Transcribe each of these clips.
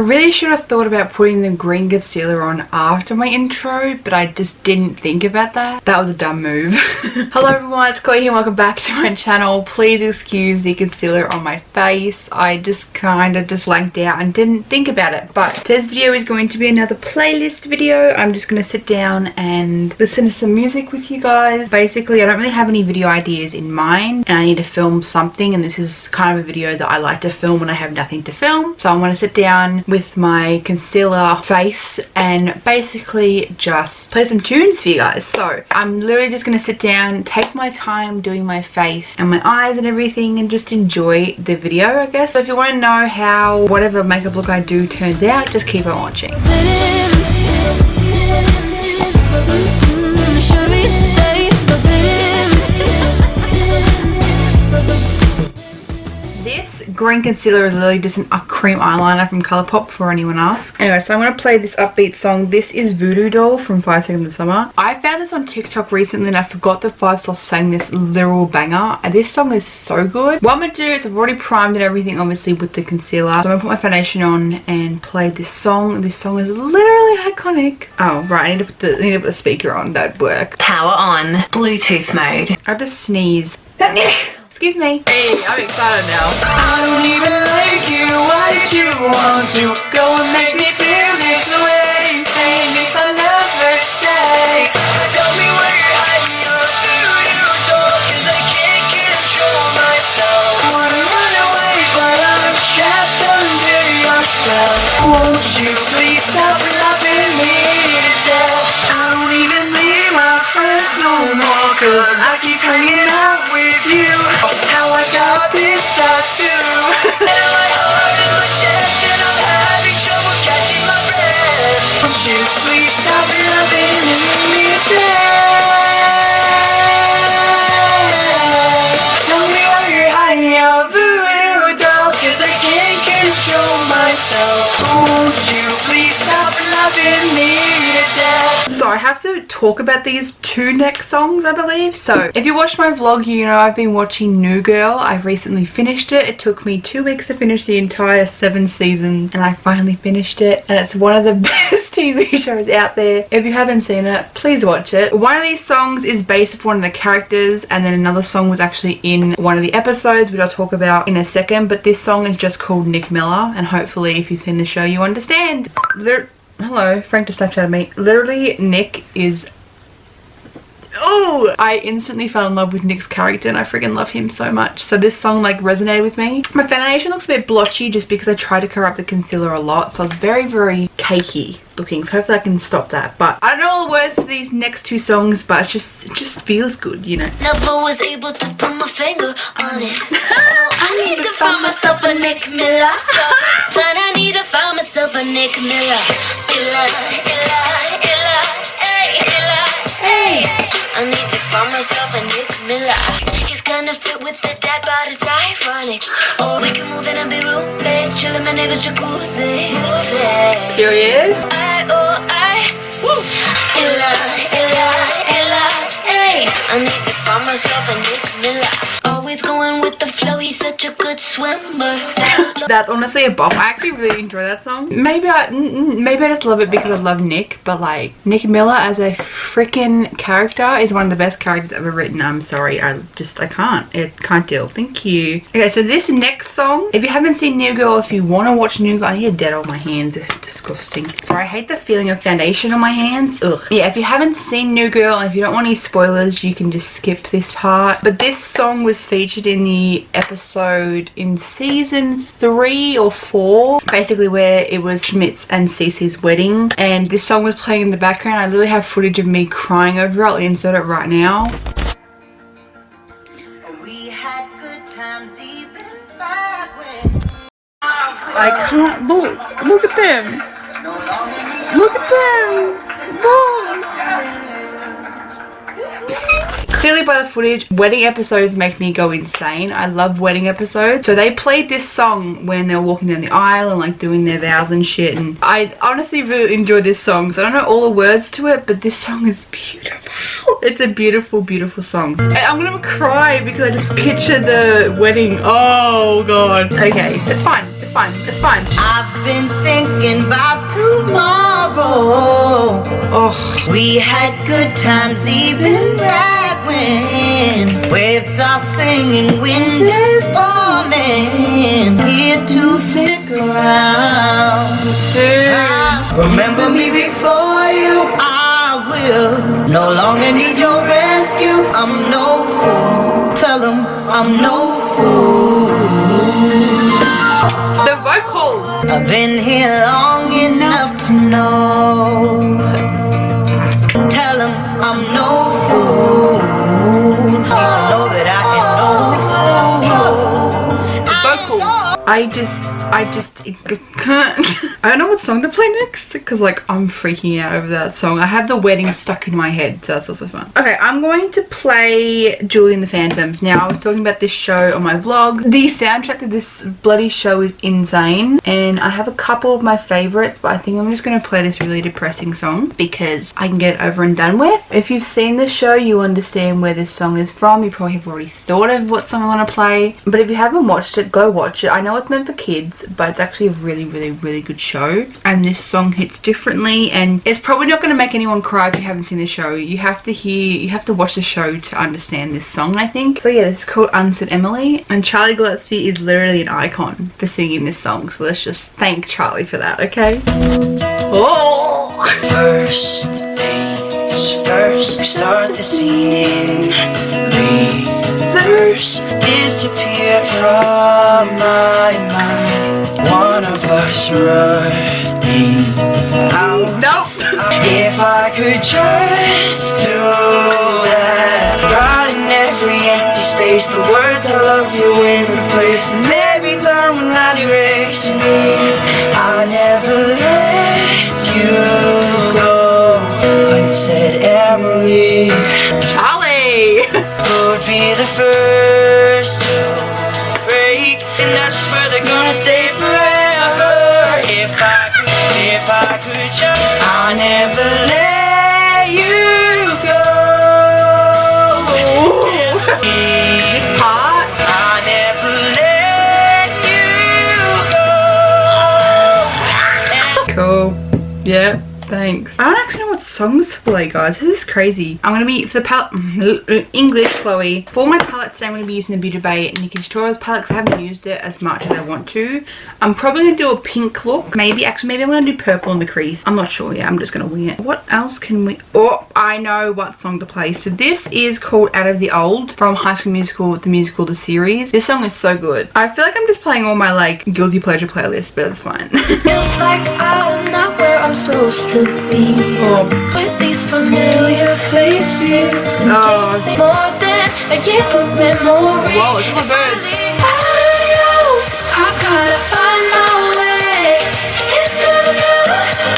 I really should have thought about putting the green concealer on after my intro, but I just didn't think about that. That was a dumb move. Hello everyone, it's Coty here. Welcome back to my channel. Please excuse the concealer on my face. I just kind of blanked out and didn't think about it. But today's video is going to be another playlist video. I'm just going to sit down and listen to some music with you guys. Basically, I don't really have any video ideas in mind and I need to film something, and this is kind of a video that I like to film when I have nothing to film. So I'm going to sit down with my concealer face and basically just play some tunes for you guys. So I'm literally just going to sit down, take my time doing my face and my eyes and everything, and just enjoy the video, I guess. So if you want to know how whatever makeup look I do turns out, just keep on watching. This green concealer is literally just a cream eyeliner from Colourpop, for anyone asks. Anyway, so I'm going to play this upbeat song. This is Voodoo Doll from 5 Seconds of Summer. I found this on TikTok recently and I forgot that 5 Sauce sang this literal banger. And this song is so good. What I'm going to do is I've already primed and everything, obviously, with the concealer. So I'm going to put my foundation on and play this song. This song is literally iconic. Oh, right. I need to put the speaker on. That'd work. Power on. Bluetooth mode. I have to sneeze. Excuse me. Hey, I'm excited now. I don't even like you. Why did you want to go and make me feel this way? Saying it's a love first stay. Tell me where you're hiding your voodoo doll, 'cause I can't control myself. I wanna run away, but I'm trapped under your spell. Won't you please stop loving me to death? I don't even see my friends no more, 'cause I keep hanging out with you. How I got this tattoo and my heart in my chest, and I'm having trouble catching my breath. Won't you please stop loving me then? Tell me why you're hiding your voodoo doll, 'cause I can't control myself. Won't you please stop loving me to death? So I have to talk about these two next songs, I believe. So if you watched my vlog, you know I've been watching New Girl. I've recently finished it. It took me 2 weeks to finish the entire 7 seasons, and I finally finished it, and it's one of the best TV shows out there. If you haven't seen it, please watch it. One of these songs is based off one of the characters, and then another song was actually in one of the episodes, which I'll talk about in a second. But this song is just called Nick Miller, and hopefully if you've seen the show you understand. Hello, Frank just left out of me. Literally, Nick is... Oh! I instantly fell in love with Nick's character and I freaking love him so much. So this song like resonated with me. My foundation looks a bit blotchy just because I try to cover up the concealer a lot. So it's very, very cakey looking. So hopefully I can stop that. But I don't know all the words to these next two songs, but it just feels good, you know. Never was able to put my finger on it. I need to find myself a Nick Miller. But I need to find myself a Nick Miller. I need to find myself a Nick Miller. He's gonna fit with the dad, but it's ironic. Oh, we can move in and be roommates, chill in my neighbor's jacuzzi. Period. I need to find myself a Nick Miller. Always going with the flow, he's such a good swimmer. That's honestly a bop. I actually really enjoy that song. Maybe I just love it because I love Nick, but like Nick Miller as a freaking character is one of the best characters ever written. I'm sorry, I can't deal. Thank you. Okay, so this next song, if you haven't seen New Girl, if you want to watch New Girl, I need a dead on my hands. This is disgusting. Sorry, I hate the feeling of foundation on my hands. Ugh. Yeah, if you haven't seen New Girl, and if you don't want any spoilers, you can just skip this part. But this song was featured in the episode in season 3 or 4, basically where it was Schmidt's and Cece's wedding, and this song was playing in the background. I literally have footage of me crying over it. I'll insert it right now. We had good times even back when I can't look at them. Look at them. Look. Clearly by the footage, wedding episodes make me go insane. I love wedding episodes. So they played this song when they were walking down the aisle and like doing their vows and shit, and I honestly really enjoy this song. So I don't know all the words to it, but this song is beautiful. It's a beautiful, beautiful song. And I'm gonna cry because I just picture the wedding. Oh god. Okay, it's fine. It's fine. It's fine. I've been thinking about tomorrow. Oh, We had good times even back when waves are singing, wind is falling. Here to stick around. Remember me before you, I will no longer need your rescue. I'm no fool. Tell them I'm no fool. the vocals. I've been here long enough to know. Tell them I'm no fool. Need to know that I am no fool. The vocals. I just I don't know what song to play next because like I'm freaking out over that song. I have the wedding stuck in my head, so that's also fun. Okay, I'm going to play Julie and the Phantoms. Now, I was talking about this show on my vlog. The soundtrack to this bloody show is insane, and I have a couple of my favorites, but I think I'm just going to play this really depressing song because I can get it over and done with. If you've seen the show, you understand where this song is from. You probably have already thought of what song I want to play, but if you haven't watched it, go watch it. I know it's meant for kids, but it's actually a really, really, really good show, and this song hits differently, and it's probably not going to make anyone cry if you haven't seen the show. You have to watch the show to understand this song, I think. So yeah, it's called Unsaid Emily, and Charlie Gillespie is literally an icon for singing this song, so let's just thank Charlie for that, okay? Oh! First things first, start the scene in reverse. Disappear from my mind. One of us running out. Nope! If I could just do that, right in every empty space, the words I love you in the place, and every time when I erase me, I never let you go. Unsaid Emily, Charlie! would be the first to break, and that's just where they're gonna stay forever. If I could just, I'll never let you go. This part? I'll never let you go. Cool. Yeah, thanks. I don't actually know what songs to play, guys. This is crazy. I'm going to be, for the palette, English Chloe. For my palette today, I'm going to be using the Beauty Bay Nikkietutoirals palette because I haven't used it as much as I want to. I'm probably going to do a pink look. Maybe I'm going to do purple in the crease. I'm not sure yet. I'm just going to wing it. What else can we... Oh, I know what song to play. So this is called Out of the Old from High School Musical, the musical, the series. This song is so good. I feel like I'm just playing all my like guilty pleasure playlist, but it's fine. Feels like I'm not where I'm supposed to be. Oh. With these familiar faces, Oh. they more than a yearbook memory. Whoa, it's all the birds. I gotta find my way into the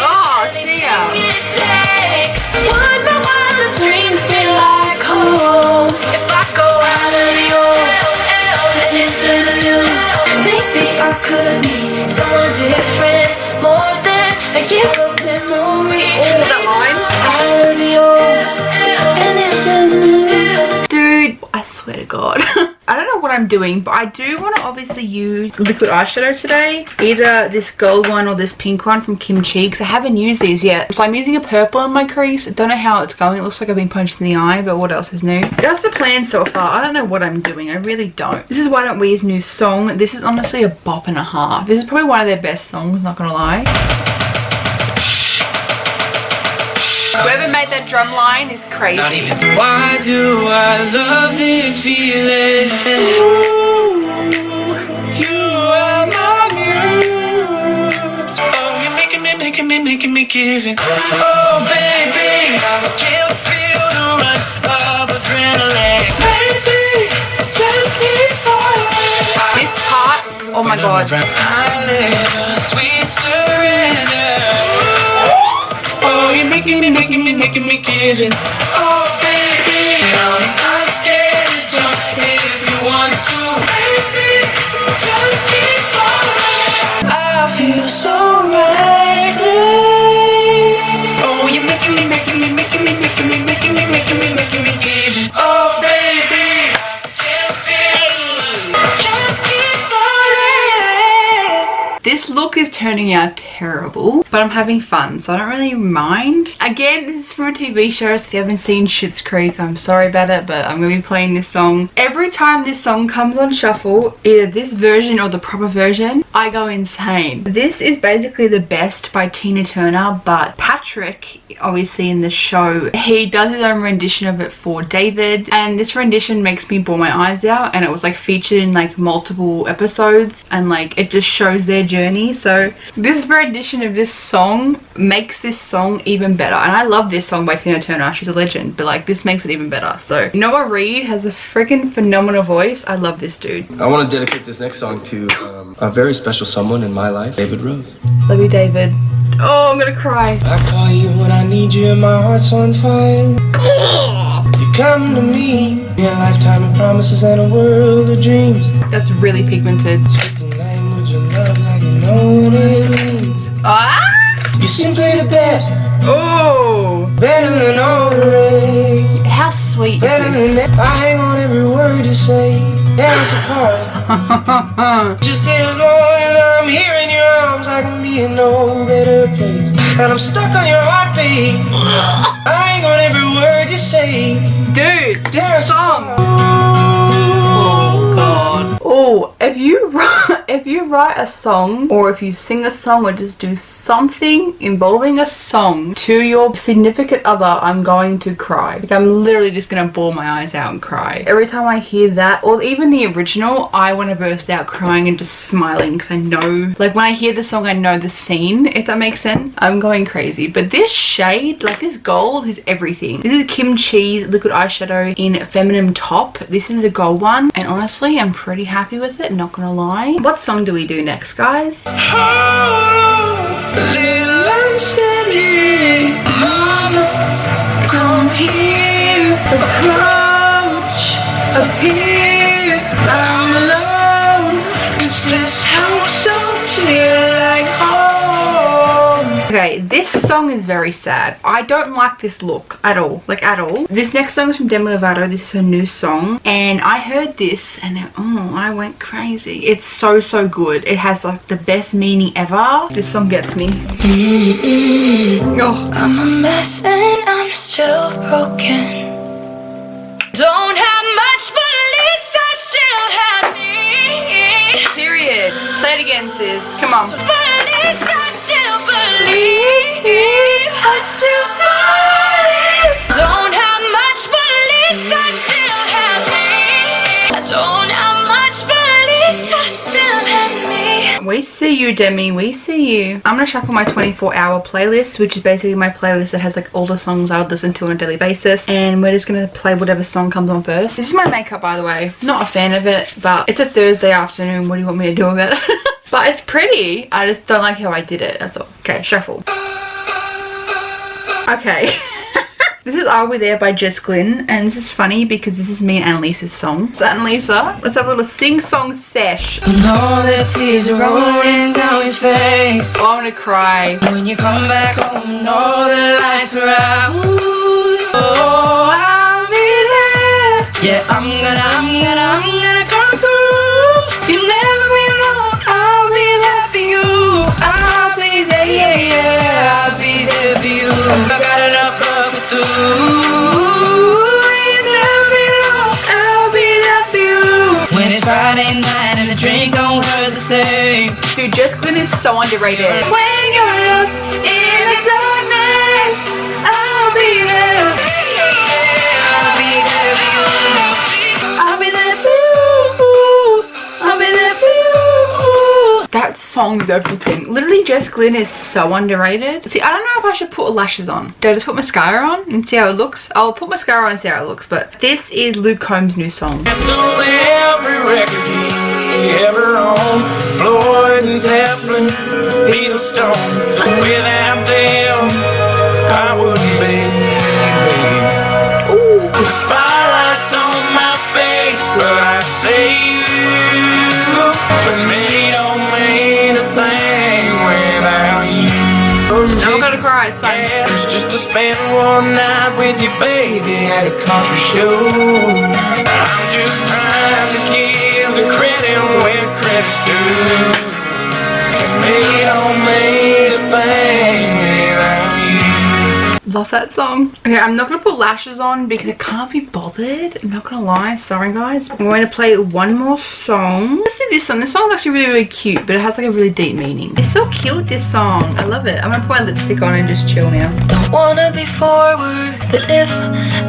Oh, see ya. it takes. Would my wildest dreams be like home if I go out of the old and into the new? Maybe I could be someone different, more than a yearbook memory. Oh, that line. Out of the old and into the new. Dude, I swear to God. I don't know what I'm doing, but I do want to obviously use liquid eyeshadow today. Either this gold one or this pink one from Kim Chi, because I haven't used these yet. So I'm using a purple in my crease. I don't know how it's going. It looks like I've been punched in the eye, but what else is new? That's the plan so far. I don't know what I'm doing. I really don't. This is Why Don't We's new song. This is honestly a bop and a half. This is probably one of their best songs, not gonna lie. Whoever made that drum line is crazy. Not even. Why do I love this feeling? You are my muse. Oh, you're making me giving. Oh, baby, I can't feel the rush of adrenaline. Baby, just keep falling. This part, oh my God. I live a sweet surrender. Oh, you're making me giving. Oh, baby, turning out terrible, but I'm having fun, so I don't really mind. Again, this is from a TV show, so if you haven't seen Schitt's Creek, I'm sorry about it, but I'm going to be playing this song. Every time this song comes on shuffle, either this version or the proper version, I go insane. This is basically the best by Tina Turner, but Patrick, obviously in the show, he does his own rendition of it for David, and this rendition makes me bawl my eyes out, and it was like featured in like multiple episodes, and like it just shows their journey. So this rendition of this song makes this song even better, and I love this song by Tina Turner, she's a legend, but like this makes it even better. So Noah Reid has a freaking phenomenal voice. I love this dude. I want to dedicate this next song to a very special someone in my life, David Rose. Love you, David. Oh, I'm gonna cry. I call you when I need you and my heart's on fire. You come to me, be a lifetime of promises and a world of dreams. That's really pigmented. Speak the language of love like you know what it means. Ah! You're simply the best. Oh! Better than all the rest. How sweet Better is than this? that. I hang on every word you say. Dance apart. Just as long as I'm here in your arms, I can be in no better place. And I'm stuck on your heartbeat. I hang on every word you say. Dude, this Dance song. apart. Oh god. Oh, if you write a song, or if you sing a song, or just do something involving a song to your significant other, I'm going to cry. Like, I'm literally just gonna bawl my eyes out and cry. Every time I hear that, or even the original, I want to burst out crying and just smiling, because I know, like when I hear the song, I know the scene, if that makes sense. I'm going crazy. But this shade, like this gold, is everything. This is Kim Chi's liquid eyeshadow in Feminine Top. This is the gold one, and honestly, I'm pretty happy with it, not gonna lie. What song do we do next, guys? Oh, little unsteady, mama, come here, approach, appear. I'm alone, 'cause this house don't feel like home. Okay, this song is very sad. I don't like this look at all, like at all. This next song is from Demi Lovato. This is her new song, and I heard this and I went crazy. It's so good. It has like the best meaning ever. This song gets me. Oh. I'm a mess and I'm still broken. Don't have much, but at least I still have me. Period. Say it again, sis. Come on. But at least I still believe. I still believe. Don't have much, but at least I still have me. I don't have much, but at least I still have me. We see you, Demi. We see you. I'm gonna shuffle my 24-hour playlist, which is basically my playlist that has like all the songs I would listen to on a daily basis, and we're just gonna play whatever song comes on first. This is my makeup, by the way. Not a fan of it, but it's a Thursday afternoon. What do you want me to do about it? But it's pretty. I just don't like how I did it. That's all. Okay, shuffle. Okay. This is I'll Be There by Jess Glynn, and this is funny because this is me and Annalisa's song. So Annalisa, let's have a little sing-song sesh. I know that tears are rolling down your face. Oh, I'm gonna cry. When you come back home, know the lights are out. Ooh, oh, I'll be there. Yeah, I'm gonna come through. You'll never be alone. I'll be there for you. I'll be there, yeah, I'll be there for you. I got enough love for two. You'll never be alone. I'll be there for you. When it's Friday night and the drink don't hurt the same. Dude, Jess Glynn is so underrated. When you're lost in the darkness, I'll be there. I'll be there for you. I'll be there for you. I'll be there for you. That song is everything. Literally, Jess Glynn is so underrated. See, I don't know if I should put lashes on. Do I just put mascara on and see how it looks? I'll put mascara on and see how it looks, but this is Luke Combs' new song. It's on every record he ever owned. Floyd and Zeppelin, Beatles, Stones. Without them, I wouldn't be me. Ooh. The spotlight's on my face, but I see you. But me don't mean a thing without you. I'm gonna cry, it's fine. It's just to spend one night with you, baby, at a country show. I'm just trying to give the credit where credit's due. 'Cause me don't Love that song. Okay, I'm not gonna put lashes on because I can't be bothered. I'm not gonna lie, sorry guys. I'm going to play one more song. Let's do this song. This song's actually really, really cute, but it has like a really deep meaning. It's so cute, this song. I love it. I'm gonna put my lipstick on and just chill now. Don't wanna be forward, but if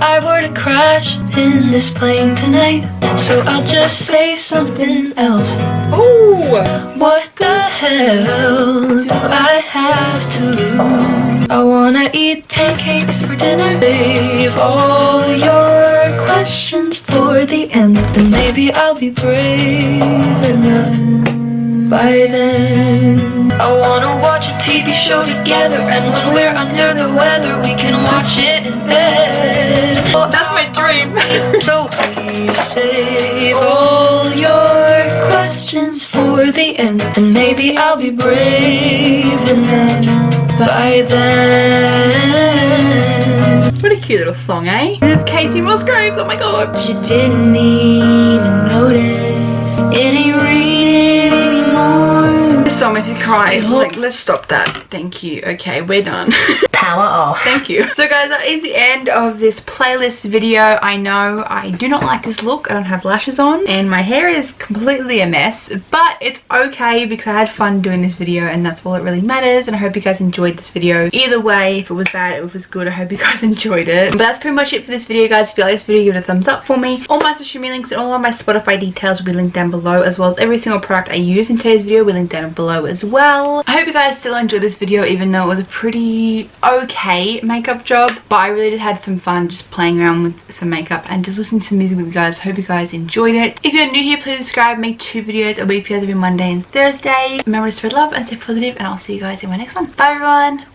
I were to crash in this plane tonight, so I'll just say something else. Oh! What the hell do I have to lose? I wanna eat pancakes for dinner. Save all your questions for the end, then maybe I'll be brave enough by then. I wanna watch a TV show together, and when we're under the weather, we can watch it in bed. Oh, That's my dream. so please save all your questions for the end, then maybe I'll be brave enough by then. What a cute little song, eh? This is Casey Musgraves, oh my god. She didn't even notice. It ain't raining anymore. This song makes me cry. Like, let's stop that. Thank you. Okay, we're done. Power off. Thank you. So guys, that is the end of this playlist video. I know I do not like this look. I don't have lashes on and my hair is completely a mess, but it's okay because I had fun doing this video and that's all that really matters. And I hope you guys enjoyed this video. Either way, if it was bad, if it was good, I hope you guys enjoyed it. But that's pretty much it for this video, guys. If you like this video, give it a thumbs up for me. All my social media links and all of my Spotify details will be linked down below, as well as every single product I use in today's video will be linked down below as well. I hope you guys still enjoyed this video, even though it was a pretty okay makeup job, but I really did had some fun just playing around with some makeup and just listening to some music with you guys. Hope you guys enjoyed it. If you're new here, please subscribe. Make 2 videos a week for you guys every Monday and Thursday. Remember to spread love and stay positive, and I'll see you guys in my next one. Bye everyone.